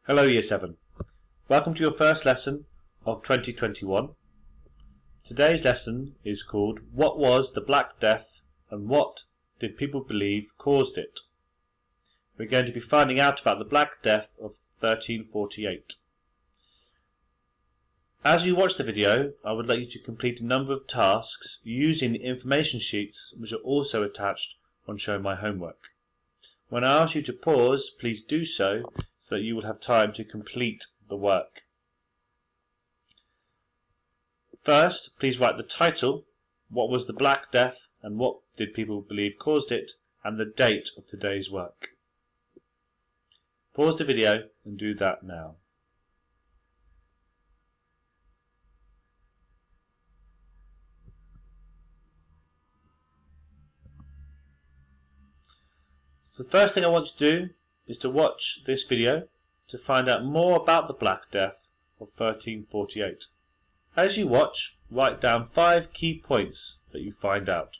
Hello Year 7. Welcome to your first lesson of 2021. Today's lesson is called What Was the Black Death and What Did People Believe Caused It? We're going to be finding out about the Black Death of 1348. As you watch the video, I would like you to complete a number of tasks using the information sheets which are also attached on Show My Homework. When I ask you to pause, please do so that you will have time to complete the work. First, please write the title, what was the Black Death and what did people believe caused it, and the date of today's work. Pause the video and do that now. So the first thing I want you to do is to watch this video to find out more about the Black Death of 1348. As you watch, write down 5 key points that you find out.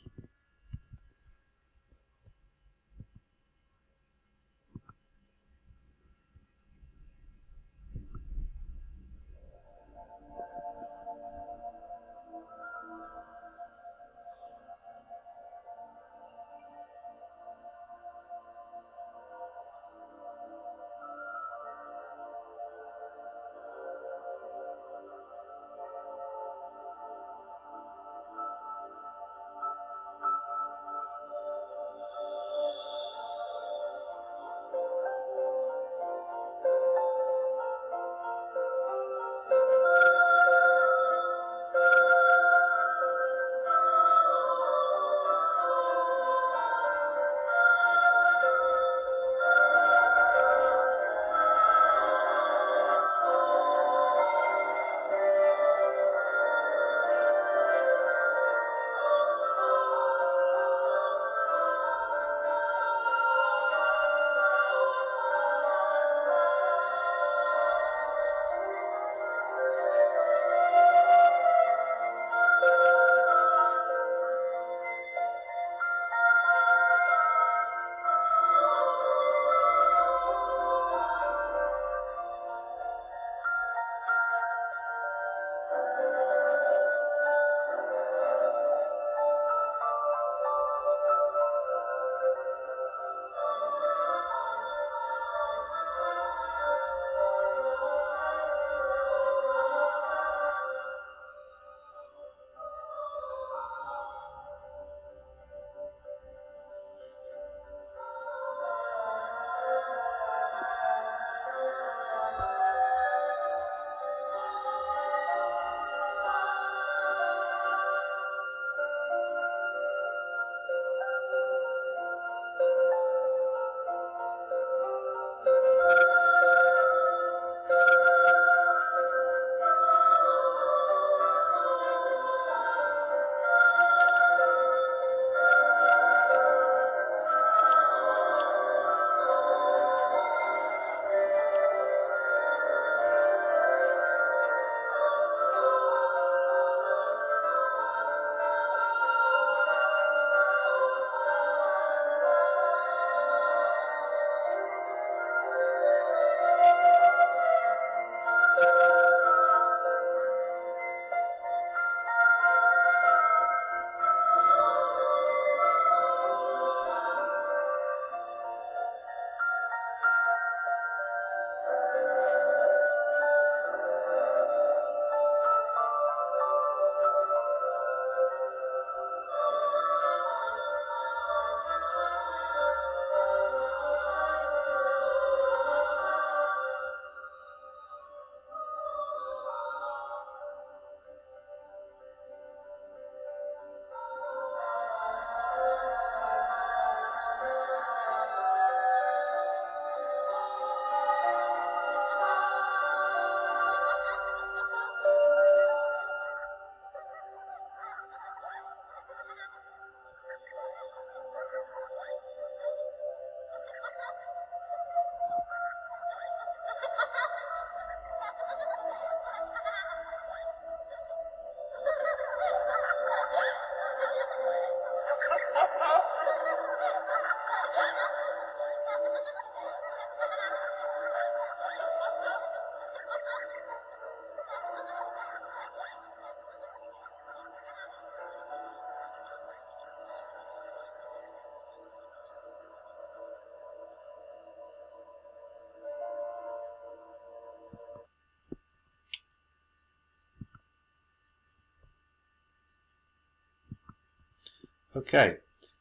Okay,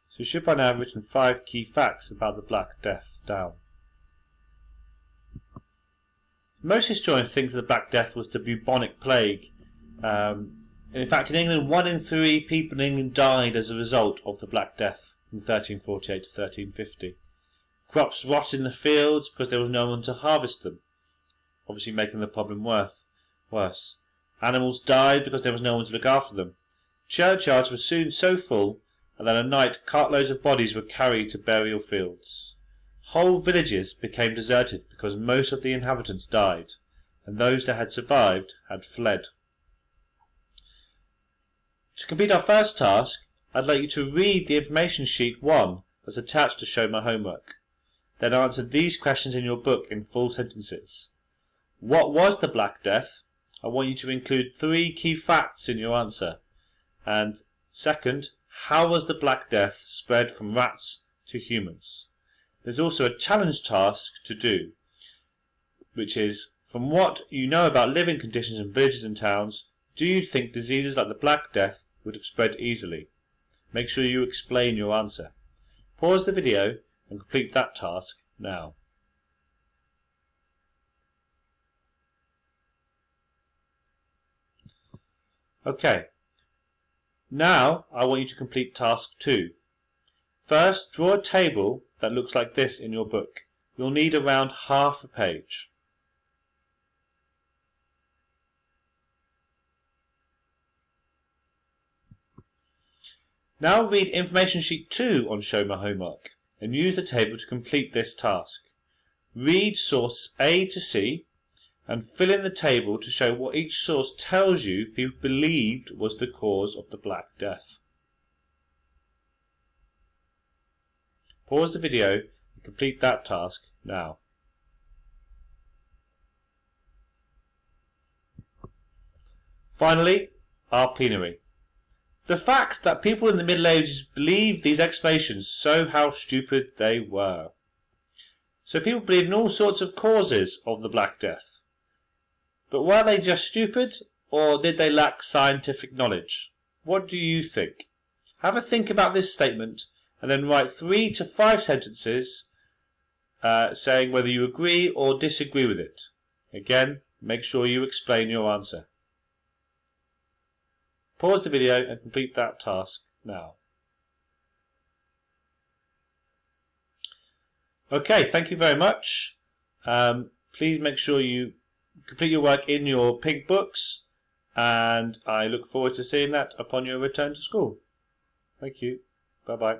so you should by now have written 5 key facts about the Black Death down. Most historians think the Black Death was the bubonic plague. In fact, in England, 1 in 3 people in England died as a result of the Black Death from 1348 to 1350. Crops rotted in the fields because there was no one to harvest them, obviously making the problem worse. Animals died because there was no one to look after them. Churchyards were soon so full and that at night cartloads of bodies were carried to burial fields. Whole villages became deserted because most of the inhabitants died, and those that had survived had fled. To complete our first task, I'd like you to read the information sheet 1 that's attached to Show My Homework. Then answer these questions in your book in full sentences. What was the Black Death? I want you to include 3 key facts in your answer. And second, how was the Black Death spread from rats to humans? There's also a challenge task to do, which is, from what you know about living conditions in villages and towns, do you think diseases like the Black Death would have spread easily? Make sure you explain your answer. Pause the video and complete that task now. Okay. Now I want you to complete task 2. First, draw a table that looks like this in your book. You'll need around half a page. Now read information sheet 2 on Show My Homework and use the table to complete this task. Read sources A to C and fill in the table to show what each source tells you people believed was the cause of the Black Death. Pause the video and complete that task now. Finally, our plenary. The fact that people in the Middle Ages believed these explanations show how stupid they were. So people believed in all sorts of causes of the Black Death. But were they just stupid, or did they lack scientific knowledge? What do you think? Have a think about this statement and then write 3 to 5 sentences saying whether you agree or disagree with it. Again, make sure you explain your answer. Pause the video and complete that task now. Okay, thank you very much. Please make sure you complete your work in your pink books, and I look forward to seeing that upon your return to school. Thank you. Bye-bye.